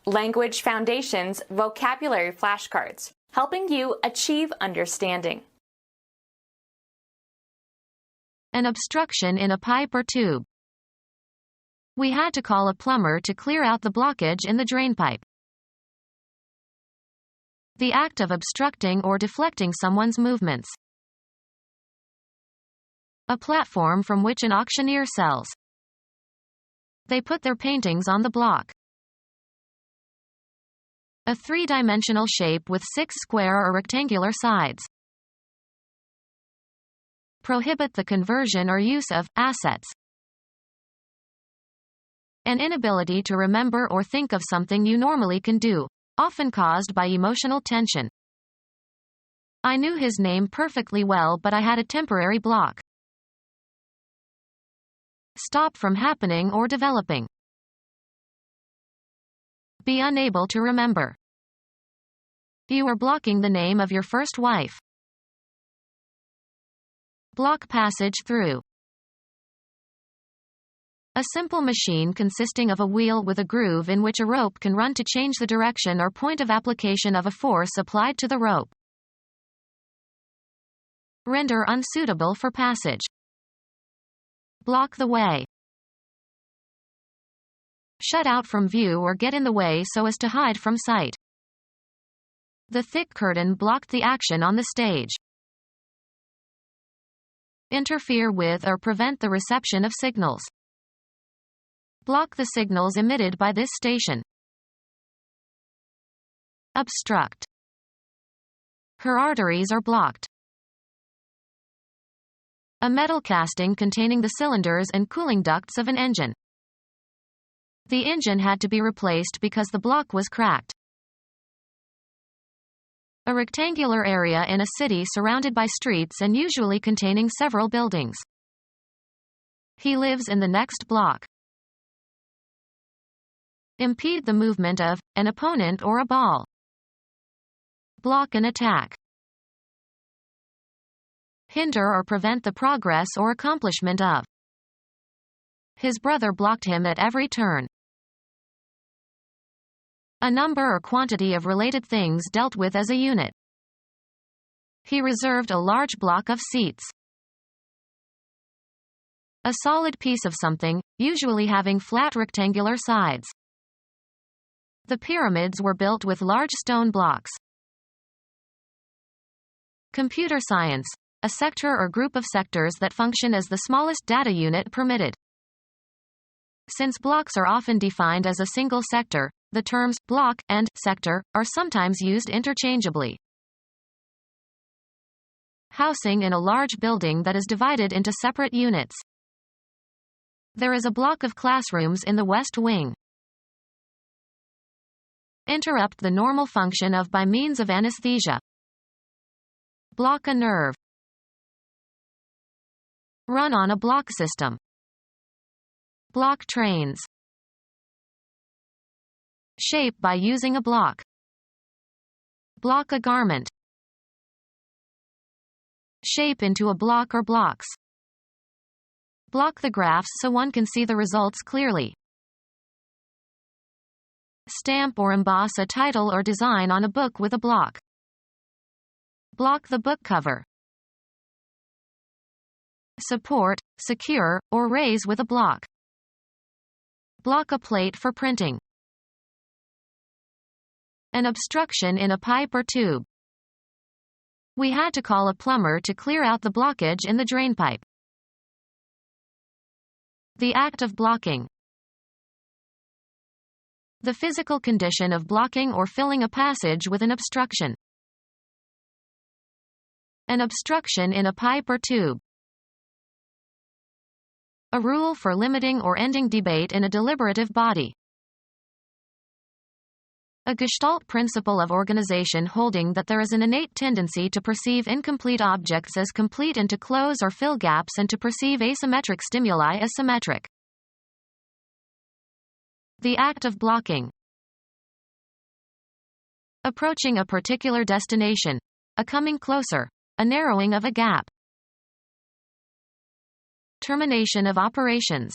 Language Foundations Vocabulary Flashcards, helping you achieve understanding. An obstruction in a pipe or tube. We had to call a plumber to clear out the blockage in the drainpipe. The act of obstructing or deflecting someone's movements. A platform from which an auctioneer sells. They put their paintings on the block. A three-dimensional shape with 6 square or rectangular sides. Prohibit the conversion or use of assets. An inability to remember or think of something you normally can do, often caused by emotional tension. I knew his name perfectly well, but I had a temporary block. Stop from happening or developing. Be unable to remember. You are blocking the name of your first wife. Block passage through. A simple machine consisting of a wheel with a groove in which a rope can run to change the direction or point of application of a force applied to the rope. Render unsuitable for passage. Block the way. Shut out from view or get in the way so as to hide from sight. The thick curtain blocked the action on the stage. Interfere with or prevent the reception of signals. Block the signals emitted by this station. Obstruct. Her arteries are blocked. A metal casting containing the cylinders and cooling ducts of an engine. The engine had to be replaced because the block was cracked. A rectangular area in a city surrounded by streets and usually containing several buildings. He lives in the next block. Impede the movement of an opponent or a ball. Block an attack. Hinder or prevent the progress or accomplishment of. His brother blocked him at every turn. A number or quantity of related things dealt with as a unit. He reserved a large block of seats. A solid piece of something, usually having flat rectangular sides. The pyramids were built with large stone blocks. Computer science. A sector or group of sectors that function as the smallest data unit permitted. Since blocks are often defined as a single sector, the terms block and sector are sometimes used interchangeably. Housing in a large building that is divided into separate units. There is a block of classrooms in the West Wing. Interrupt the normal function of by means of anesthesia. Block a nerve. Run on a block system. Block trains. Shape by using a block. Block a garment. Shape into a block or blocks. Block the graphs so one can see the results clearly. Stamp or emboss a title or design on a book with a block. Block the book cover. Support, secure, or raise with a block. Block a plate for printing. An obstruction in a pipe or tube. We had to call a plumber to clear out the blockage in the drainpipe. The act of blocking. The physical condition of blocking or filling a passage with an obstruction. An obstruction in a pipe or tube. A rule for limiting or ending debate in a deliberative body. A Gestalt principle of organization holding that there is an innate tendency to perceive incomplete objects as complete and to close or fill gaps and to perceive asymmetric stimuli as symmetric. The act of blocking. Approaching a particular destination. A coming closer. A narrowing of a gap. Termination of operations.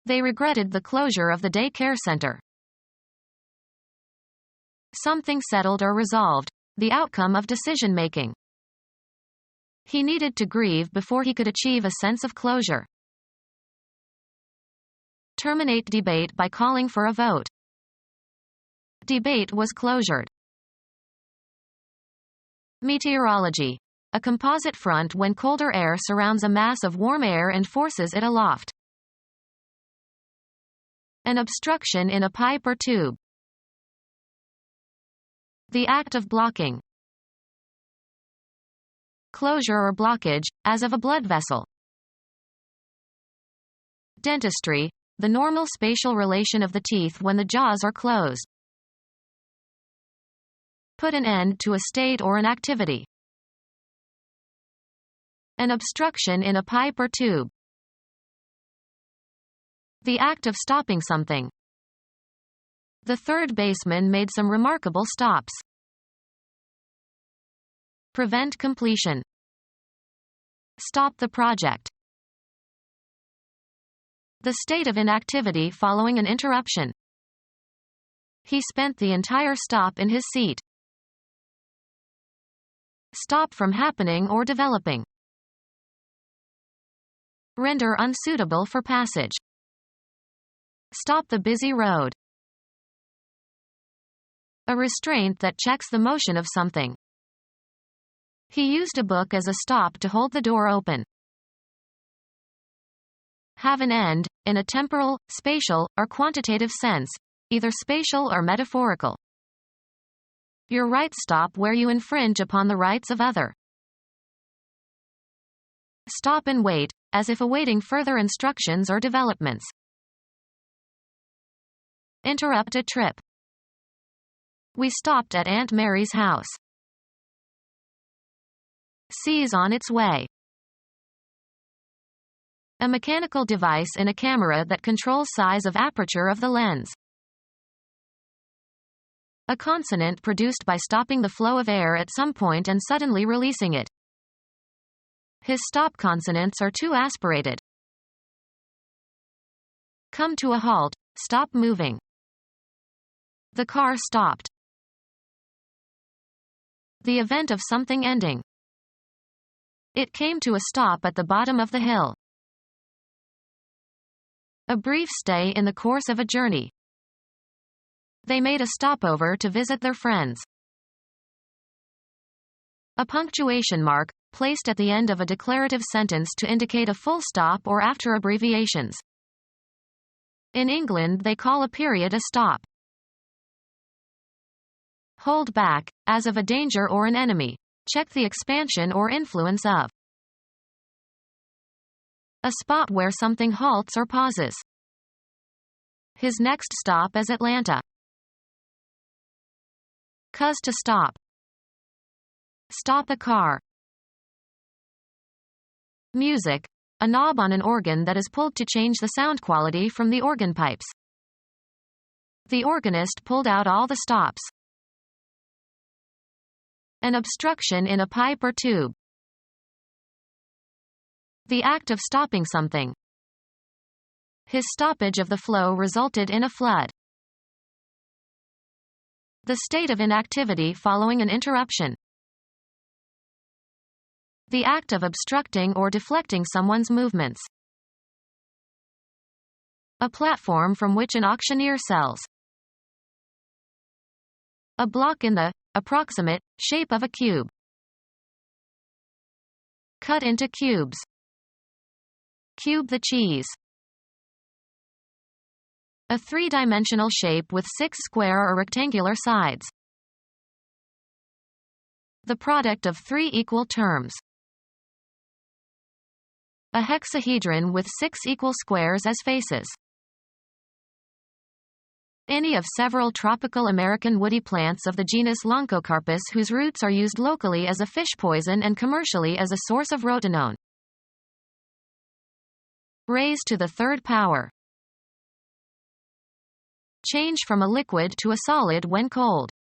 They regretted the closure of the day care center. something settled or resolved, the outcome of decision-making. He needed to grieve before he could achieve a sense of closure. Terminate debate by calling for a vote. Debate was closured. Meteorology. A composite front when colder air surrounds a mass of warm air and forces it aloft. An obstruction in a pipe or tube. The act of blocking. Closure or blockage, as of a blood vessel. Dentistry. The normal spatial relation of the teeth when the jaws are closed. Put an end to a state or an activity. An obstruction in a pipe or tube. The act of stopping something. The third baseman made some remarkable stops. Prevent completion. Stop the project. The state of inactivity following an interruption. He spent the entire stop in his seat. Stop from happening or developing. Render unsuitable for passage. Stop the busy road. A restraint that checks the motion of something. He used a book as a stop to hold the door open. Have an end, in a temporal, spatial, or quantitative sense, either spatial or metaphorical. Your rights stop where you infringe upon the rights of other. Stop and wait, as if awaiting further instructions or developments. Interrupt a trip. We stopped at Aunt Mary's house. Seize on its way. A mechanical device in a camera that controls size of aperture of the lens. A consonant produced by stopping the flow of air at some point and suddenly releasing it. His stop consonants are too aspirated. Come to a halt, stop moving. The car stopped. The event of something ending. It came to a stop at the bottom of the hill. A brief stay in the course of a journey. They made a stopover to visit their friends. A punctuation mark, placed at the end of a declarative sentence to indicate a full stop or after abbreviations. In England they call a period a stop. Hold back, as of a danger or an enemy. Check the expansion or influence of. A spot where something halts or pauses. His next stop is Atlanta. Cause to stop. Stop a car. Music. A knob on an organ that is pulled to change the sound quality from the organ pipes. The organist pulled out all the stops. An obstruction in a pipe or tube. The act of stopping something. His stoppage of the flow resulted in a flood. The state of inactivity following an interruption. The act of obstructing or deflecting someone's movements. A platform from which an auctioneer sells. A block in the approximate shape of a cube. Cut into cubes. Cube the cheese. A three-dimensional shape with 6 square or rectangular sides. The product of 3 equal terms. A hexahedron with 6 equal squares as faces. Any of several tropical American woody plants of the genus Loncocarpus whose roots are used locally as a fish poison and commercially as a source of rotenone. Raise to the third power. Change from a liquid to a solid when cold.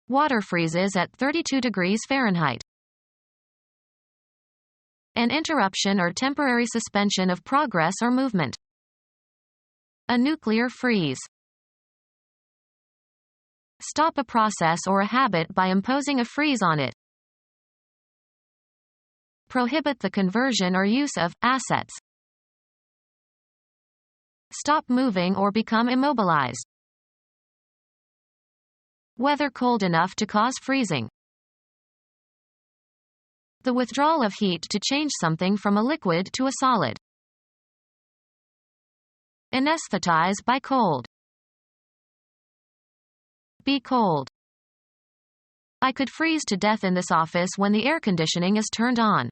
Water freezes at 32 degrees Fahrenheit. An interruption or temporary suspension of progress or movement. A nuclear freeze. Stop a process or a habit by imposing a freeze on it. Prohibit the conversion or use of assets. Stop moving or become immobilized. Weather cold enough to cause freezing. The withdrawal of heat to change something from a liquid to a solid. Anesthetize by cold. Be cold. I could freeze to death in this office when the air conditioning is turned on.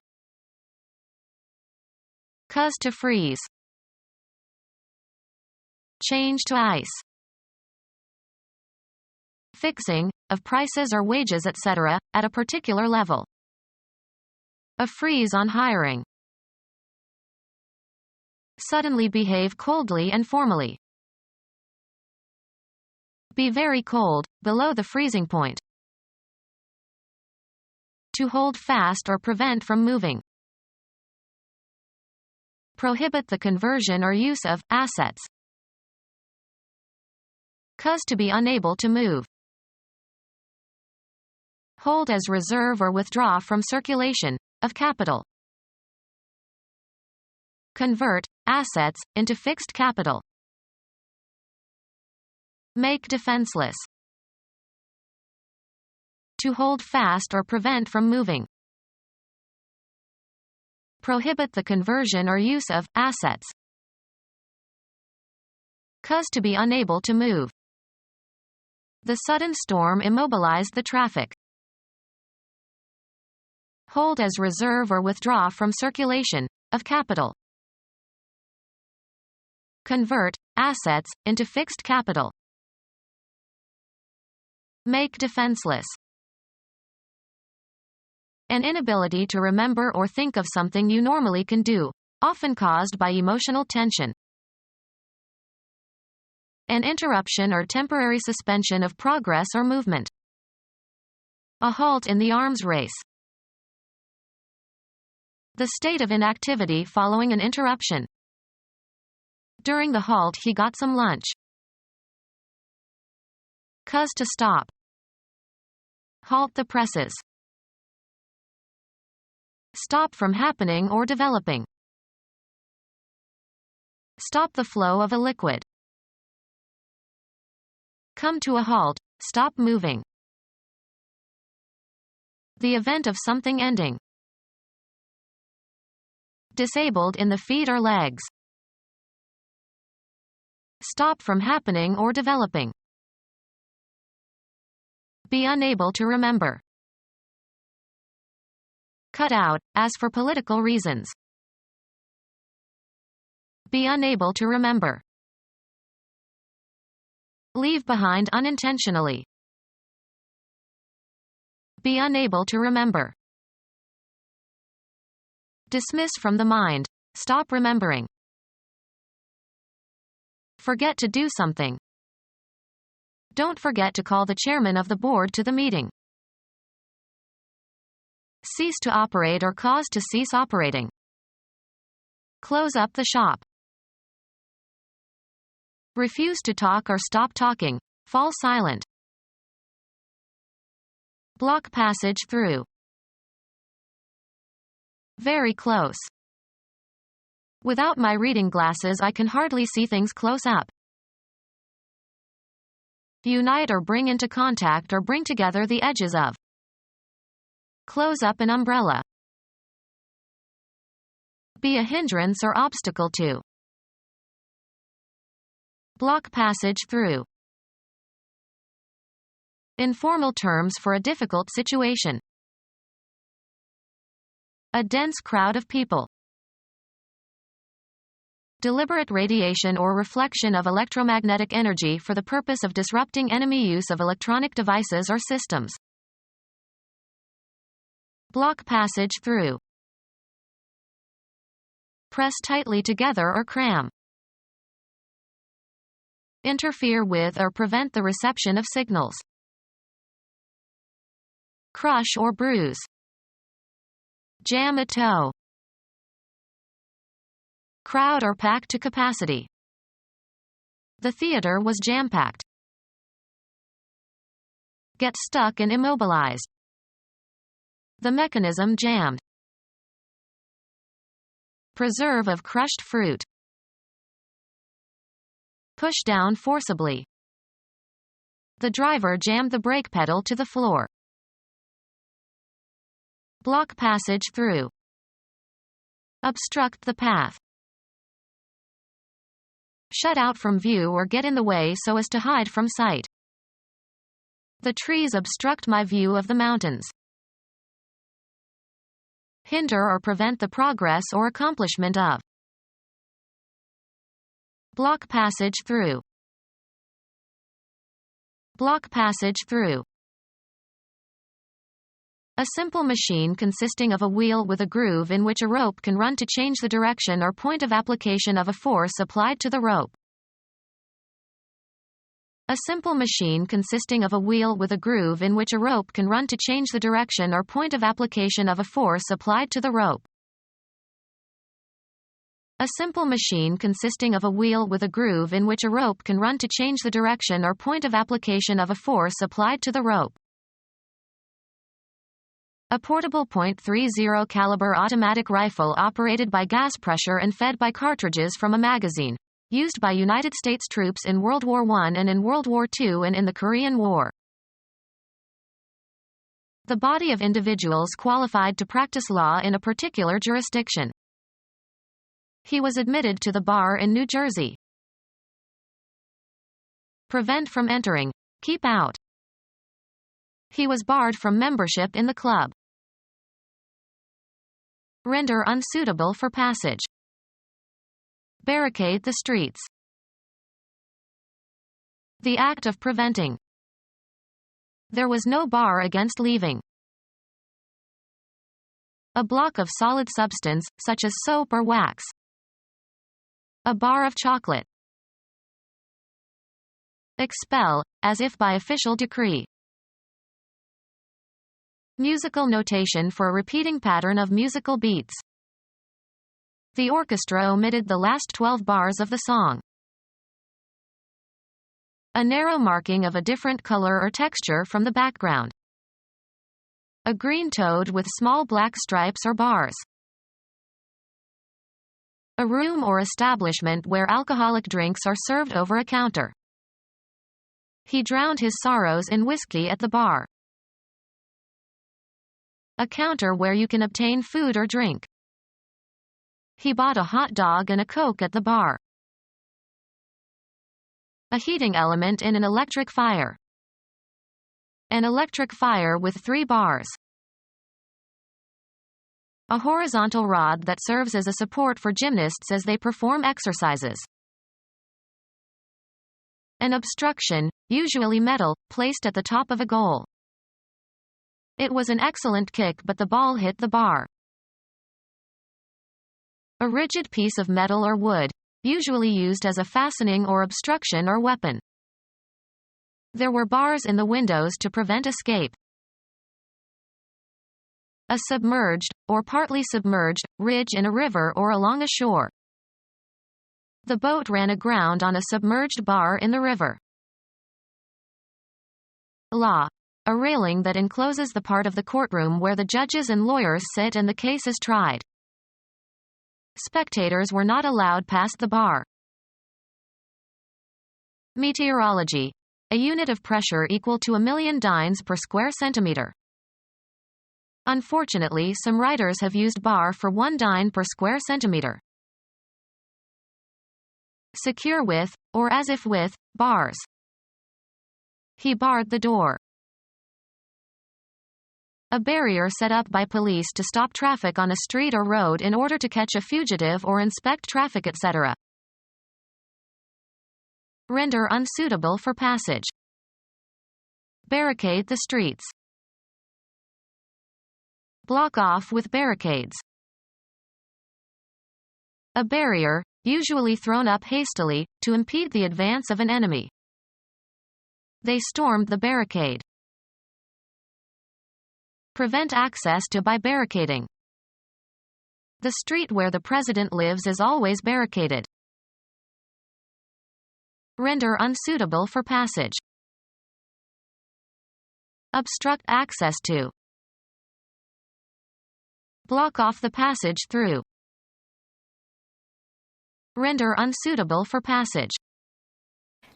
Cause to freeze. Change to ice. Fixing, of prices or wages etc., at a particular level. A freeze on hiring. Suddenly behave coldly and formally. Be very cold, below the freezing point. To hold fast or prevent from moving. Prohibit the conversion or use of assets. Cause to be unable to move. Hold as reserve or withdraw from circulation of capital. Convert assets into fixed capital. Make defenseless. To hold fast or prevent from moving. Prohibit the conversion or use of assets. Cause to be unable to move. The sudden storm immobilized the traffic. Hold as reserve or withdraw from circulation of capital. Convert assets into fixed capital. Make defenseless. An inability to remember or think of something you normally can do, often caused by emotional tension. An interruption or temporary suspension of progress or movement. A halt in the arms race. The state of inactivity following an interruption. During the halt he got some lunch. Cause to stop. Halt the presses. Stop from happening or developing. Stop the flow of a liquid. Come to a halt, stop moving. The event of something ending. Disabled in the feet or legs. Stop from happening or developing. Be unable to remember. Cut out, as for political reasons. Be unable to remember. Leave behind unintentionally. Be unable to remember. Dismiss from the mind. Stop remembering. Forget to do something. Don't forget to call the chairman of the board to the meeting. Cease to operate or cause to cease operating. Close up the shop. Refuse to talk or stop talking. Fall silent. Block passage through. Very close. Without my reading glasses I can hardly see things close up. Unite or bring into contact or bring together the edges of. Close up an umbrella. Be a hindrance or obstacle to. Block passage through. Informal terms for a difficult situation. A dense crowd of people. Deliberate radiation or reflection of electromagnetic energy for the purpose of disrupting enemy use of electronic devices or systems. Block passage through. Press tightly together or cram. Interfere with or prevent the reception of signals. Crush or bruise. Jam a toe. Crowd or pack to capacity. The theater was jam-packed. Get stuck and immobilize. The mechanism jammed. Preserve of crushed fruit. Push down forcibly. The driver jammed the brake pedal to the floor. Block passage through. Obstruct the path. Shut out from view or get in the way so as to hide from sight. The trees obstruct my view of the mountains. Hinder or prevent the progress or accomplishment of. Block passage through. Block passage through. A simple machine consisting of a wheel with a groove in which a rope can run to change the direction or point of application of a force applied to the rope. A simple machine consisting of a wheel with a groove in which a rope can run to change the direction or point of application of a force applied to the rope. A simple machine consisting of a wheel with a groove in which a rope can run to change the direction or point of application of a force applied to the rope. A portable .30 caliber automatic rifle operated by gas pressure and fed by cartridges from a magazine, used by United States troops in World War I and in World War II and in the Korean War. The body of individuals qualified to practice law in a particular jurisdiction. He was admitted to the bar in New Jersey. Prevent from entering. Keep out. He was barred from membership in the club. Render unsuitable for passage. Barricade the streets. The act of preventing. There was no bar against leaving. A block of solid substance, such as soap or wax. A bar of chocolate. Expel, as if by official decree. Musical notation for a repeating pattern of musical beats. The orchestra omitted the last 12 bars of the song. A narrow marking of a different color or texture from the background. A green toad with small black stripes or bars. A room or establishment where alcoholic drinks are served over a counter. He drowned his sorrows in whiskey at the bar. A counter where you can obtain food or drink. He bought a hot dog and a Coke at the bar. A heating element in an electric fire. An electric fire with 3 bars. A horizontal rod that serves as a support for gymnasts as they perform exercises. An obstruction, usually metal, placed at the top of a goal. It was an excellent kick but the ball hit the bar. A rigid piece of metal or wood, usually used as a fastening or obstruction or weapon. There were bars in the windows to prevent escape. A submerged, or partly submerged, ridge in a river or along a shore. The boat ran aground on a submerged bar in the river. Law. A railing that encloses the part of the courtroom where the judges and lawyers sit and the case is tried. Spectators were not allowed past the bar. Meteorology. A unit of pressure equal to 1,000,000 dynes per square centimeter. Unfortunately, some writers have used bar for 1 dyne per square centimeter. Secure with, or as if with, bars. He barred the door. A barrier set up by police to stop traffic on a street or road in order to catch a fugitive or inspect traffic, etc. Render unsuitable for passage. Barricade the streets. Block off with barricades. A barrier, usually thrown up hastily, to impede the advance of an enemy. They stormed the barricade. Prevent access to by barricading. The street where the president lives is always barricaded. Render unsuitable for passage. obstruct access to, block off the passage through, render unsuitable for passage.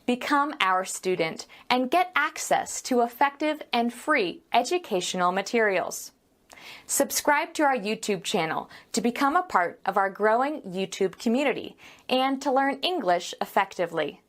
Become our student and get access to effective and free educational materials. Subscribe to our YouTube channel to become a part of our growing YouTube community and to learn English effectively.